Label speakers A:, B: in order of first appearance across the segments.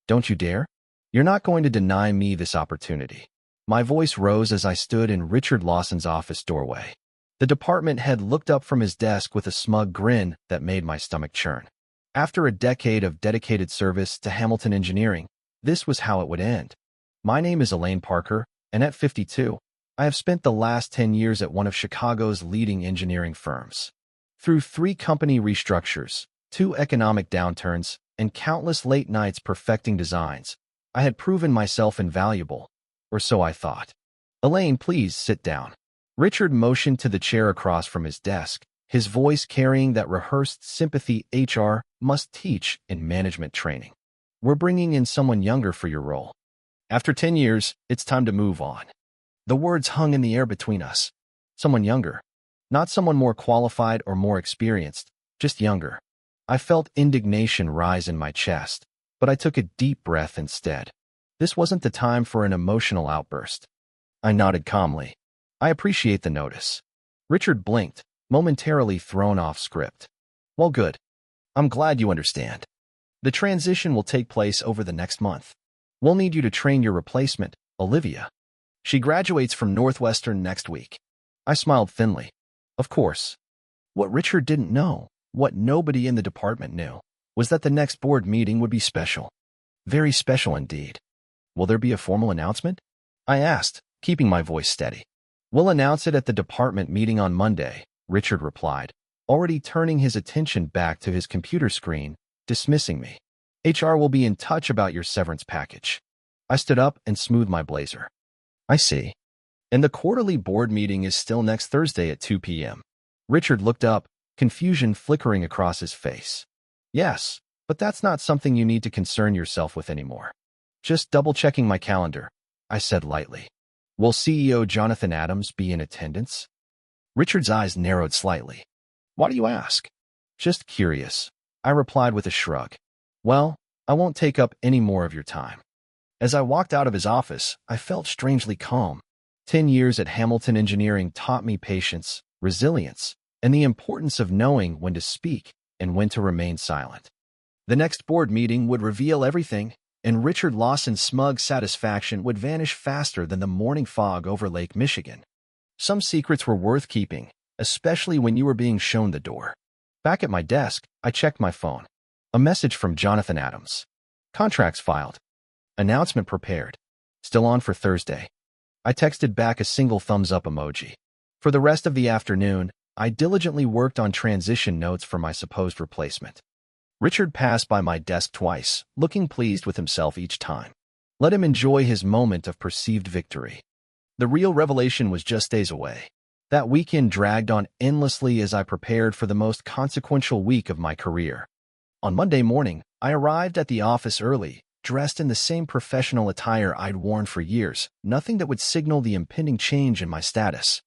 A: Don't you dare. You're not going to deny me this opportunity. My voice rose as I stood in Richard Lawson's office doorway. The department head looked up from his desk with a smug grin that made my stomach churn. After a decade of dedicated service to Hamilton Engineering, this was how it would end. My name is Elaine Parker, and at 52, I have spent the last 10 years at one of Chicago's leading engineering firms. Through 3 company restructures, 2 economic downturns, and countless late nights perfecting designs, I had proven myself invaluable, or so I thought. Elaine, please sit down. Richard motioned to the chair across from his desk, his voice carrying that rehearsed sympathy HR must teach in management training. We're bringing in someone younger for your role. After 10 years, it's time to move on. The words hung in the air between us. Someone younger. Not someone more qualified or more experienced, just younger. I felt indignation rise in my chest, but I took a deep breath instead. This wasn't the time for an emotional outburst. I nodded calmly. I appreciate the notice. Richard blinked, momentarily thrown off script. Well, good. I'm glad you understand. The transition will take place over the next month. We'll need you to train your replacement, Olivia. She graduates from Northwestern next week. I smiled thinly. Of course. What Richard didn't know, what nobody in the department knew, was that the next board meeting would be special. Very special indeed. Will there be a formal announcement? I asked, keeping my voice steady. We'll announce it at the department meeting on Monday, Richard replied, already turning his attention back to his computer screen, dismissing me. HR will be in touch about your severance package. I stood up and smoothed my blazer. I see. And the quarterly board meeting is still next Thursday at 2 p.m. Richard looked up, confusion flickering across his face. Yes, but that's not something you need to concern yourself with anymore. Just double-checking my calendar, I said lightly. Will CEO Jonathan Adams be in attendance? Richard's eyes narrowed slightly. Why do you ask? Just curious, I replied with a shrug. Well, I won't take up any more of your time. As I walked out of his office, I felt strangely calm. 10 years at Hamilton Engineering taught me patience, resilience, and the importance of knowing when to speak and when to remain silent. The next board meeting would reveal everything, and Richard Lawson's smug satisfaction would vanish faster than the morning fog over Lake Michigan. Some secrets were worth keeping, especially when you were being shown the door. Back at my desk, I checked my phone. A message from Jonathan Adams. Contracts filed. Announcement prepared. Still on for Thursday. I texted back a single thumbs-up emoji. For the rest of the afternoon, I diligently worked on transition notes for my supposed replacement. Richard passed by my desk twice, looking pleased with himself each time. Let him enjoy his moment of perceived victory. The real revelation was just days away. That weekend dragged on endlessly as I prepared for the most consequential week of my career. On Monday morning, I arrived at the office early, dressed in the same professional attire I'd worn for years, nothing that would signal the impending change in my status.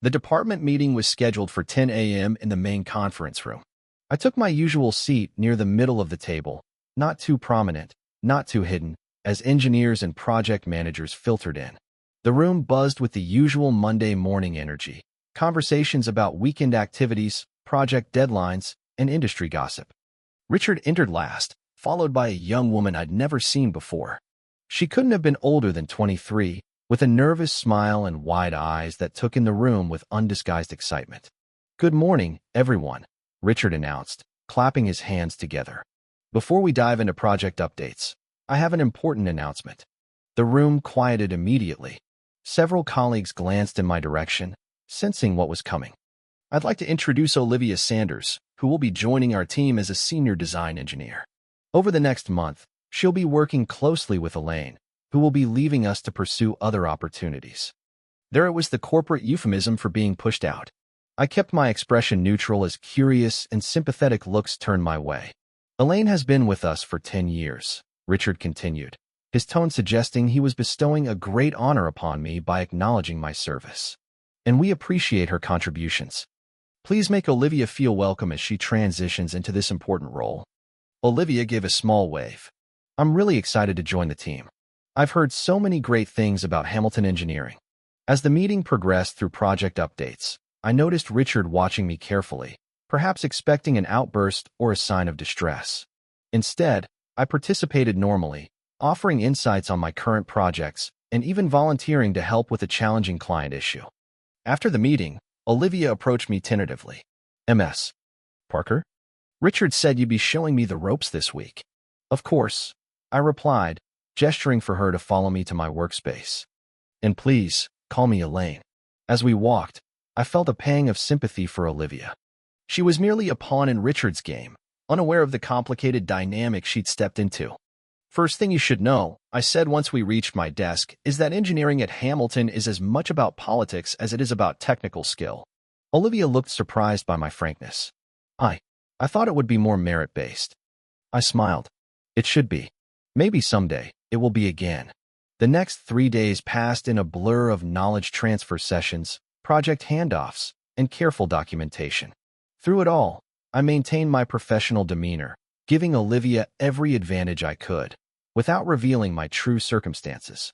A: The department meeting was scheduled for 10 a.m. in the main conference room. I took my usual seat near the middle of the table, not too prominent, not too hidden, as engineers and project managers filtered in. The room buzzed with the usual Monday morning energy, conversations about weekend activities, project deadlines, and industry gossip. Richard entered last, followed by a young woman I'd never seen before. She couldn't have been older than 23, with a nervous smile and wide eyes that took in the room with undisguised excitement. Good morning, everyone, Richard announced, clapping his hands together. Before we dive into project updates, I have an important announcement. The room quieted immediately. Several colleagues glanced in my direction, sensing what was coming. I'd like to introduce Olivia Sanders, who will be joining our team as a senior design engineer. Over the next month, she'll be working closely with Elaine, who will be leaving us to pursue other opportunities. There it was, the corporate euphemism for being pushed out. I kept my expression neutral as curious and sympathetic looks turned my way. Elaine has been with us for 10 years, Richard continued, his tone suggesting he was bestowing a great honor upon me by acknowledging my service. And we appreciate her contributions. Please make Olivia feel welcome as she transitions into this important role. Olivia gave a small wave. I'm really excited to join the team. I've heard so many great things about Hamilton Engineering. As the meeting progressed through project updates, I noticed Richard watching me carefully, perhaps expecting an outburst or a sign of distress. Instead, I participated normally, offering insights on my current projects, and even volunteering to help with a challenging client issue. After the meeting, Olivia approached me tentatively. "Ms. Parker? Richard said you'd be showing me the ropes this week." "Of course," I replied, gesturing for her to follow me to my workspace. "And please, call me Elaine." As we walked, I felt a pang of sympathy for Olivia. She was merely a pawn in Richard's game, unaware of the complicated dynamic she'd stepped into. "First thing you should know," I said once we reached my desk, "is that engineering at Hamilton is as much about politics as it is about technical skill." Olivia looked surprised by my frankness. I thought it would be more merit-based." I smiled. "It should be. Maybe someday it will be again." The next 3 days passed in a blur of knowledge transfer sessions, project handoffs, and careful documentation. Through it all, I maintained my professional demeanor, giving Olivia every advantage I could, without revealing my true circumstances.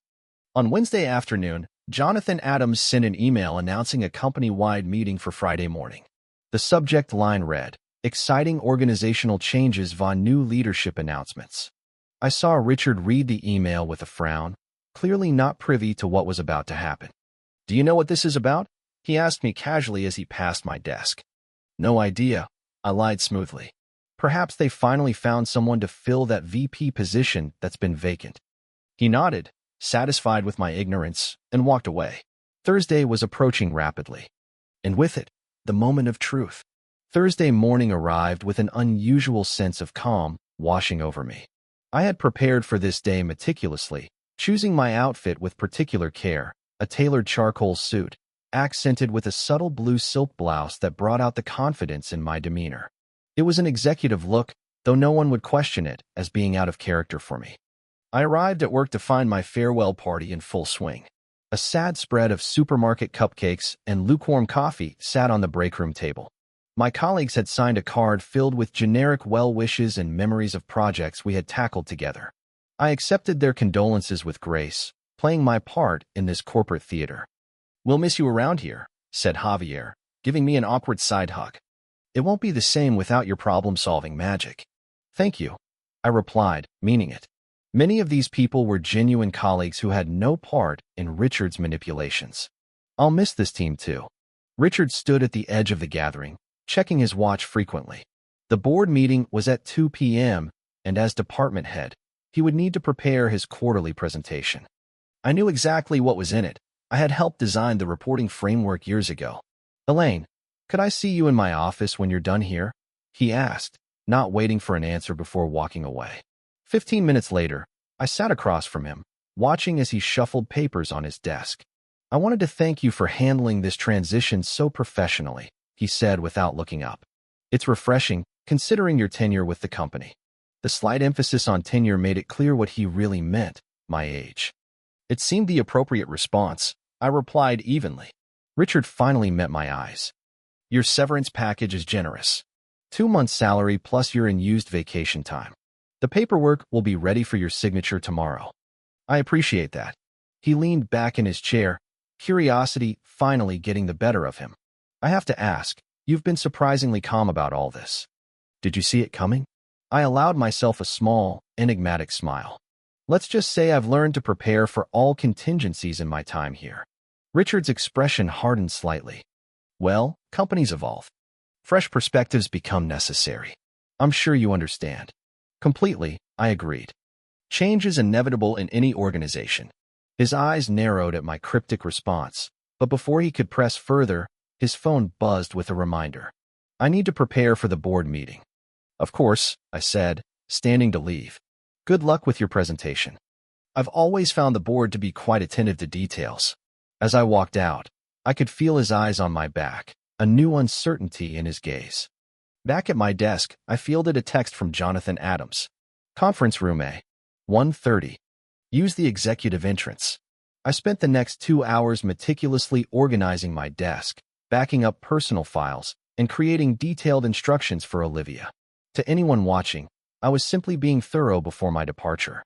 A: On Wednesday afternoon, Jonathan Adams sent an email announcing a company-wide meeting for Friday morning. The subject line read, "Exciting organizational changes via new leadership announcements." I saw Richard read the email with a frown, clearly not privy to what was about to happen. "Do you know what this is about?" he asked me casually as he passed my desk. "No idea," I lied smoothly. "Perhaps they finally found someone to fill that VP position that's been vacant." He nodded, satisfied with my ignorance, and walked away. Thursday was approaching rapidly, and with it, the moment of truth. Thursday morning arrived with an unusual sense of calm washing over me. I had prepared for this day meticulously, choosing my outfit with particular care, a tailored charcoal suit, accented with a subtle blue silk blouse that brought out the confidence in my demeanor. It was an executive look, though no one would question it as being out of character for me. I arrived at work to find my farewell party in full swing. A sad spread of supermarket cupcakes and lukewarm coffee sat on the breakroom table. My colleagues had signed a card filled with generic well wishes and memories of projects we had tackled together. I accepted their condolences with grace, playing my part in this corporate theater. "We'll miss you around here," said Javier, giving me an awkward side hug. "It won't be the same without your problem-solving magic." "Thank you," I replied, meaning it. Many of these people were genuine colleagues who had no part in Richard's manipulations. "I'll miss this team too." Richard stood at the edge of the gathering, checking his watch frequently. The board meeting was at 2 p.m., and as department head, he would need to prepare his quarterly presentation. I knew exactly what was in it. I had helped design the reporting framework years ago. "Elaine, could I see you in my office when you're done here?" he asked, not waiting for an answer before walking away. 15 minutes later, I sat across from him, watching as he shuffled papers on his desk. "I wanted to thank you for handling this transition so professionally," he said without looking up. "It's refreshing, considering your tenure with the company." The slight emphasis on tenure made it clear what he really meant, my age. It seemed the appropriate response. I replied evenly. Richard finally met my eyes. "Your severance package is generous. 2 months' salary plus your unused vacation time. The paperwork will be ready for your signature tomorrow." "I appreciate that." He leaned back in his chair, curiosity finally getting the better of him. "I have to ask, you've been surprisingly calm about all this. Did you see it coming?" I allowed myself a small, enigmatic smile. "Let's just say I've learned to prepare for all contingencies in my time here." Richard's expression hardened slightly. "Well, companies evolve. Fresh perspectives become necessary. I'm sure you understand." "Completely," I agreed. "Change is inevitable in any organization." His eyes narrowed at my cryptic response, but before he could press further, his phone buzzed with a reminder. "I need to prepare for the board meeting." "Of course," I said, standing to leave. "Good luck with your presentation." I've always found the board to be quite attentive to details. As I walked out, I could feel his eyes on my back, a new uncertainty in his gaze. Back at my desk, I fielded a text from Jonathan Adams. "Conference room A, 1:30. Use the executive entrance." I spent the next 2 hours meticulously organizing my desk, backing up personal files, and creating detailed instructions for Olivia. To anyone watching, I was simply being thorough before my departure.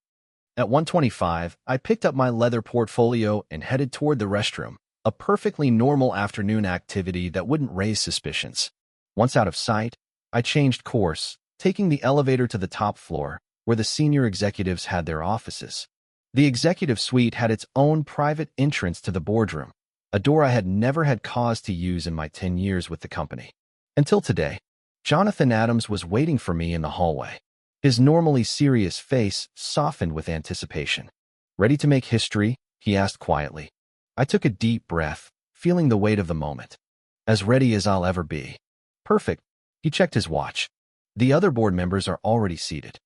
A: At 1:25, I picked up my leather portfolio and headed toward the restroom, a perfectly normal afternoon activity that wouldn't raise suspicions. Once out of sight, I changed course, taking the elevator to the top floor, where the senior executives had their offices. The executive suite had its own private entrance to the boardroom, a door I had never had cause to use in my 10 years with the company. Until today, Jonathan Adams was waiting for me in the hallway. His normally serious face softened with anticipation. "Ready to make history?" he asked quietly. I took a deep breath, feeling the weight of the moment. "As ready as I'll ever be." "Perfect." He checked his watch. "The other board members are already seated.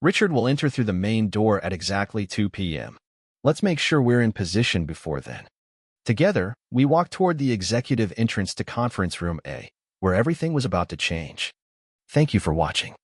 A: Richard will enter through the main door at exactly 2 p.m. Let's make sure we're in position before then." Together, we walked toward the executive entrance to Conference Room A, where everything was about to change. Thank you for watching.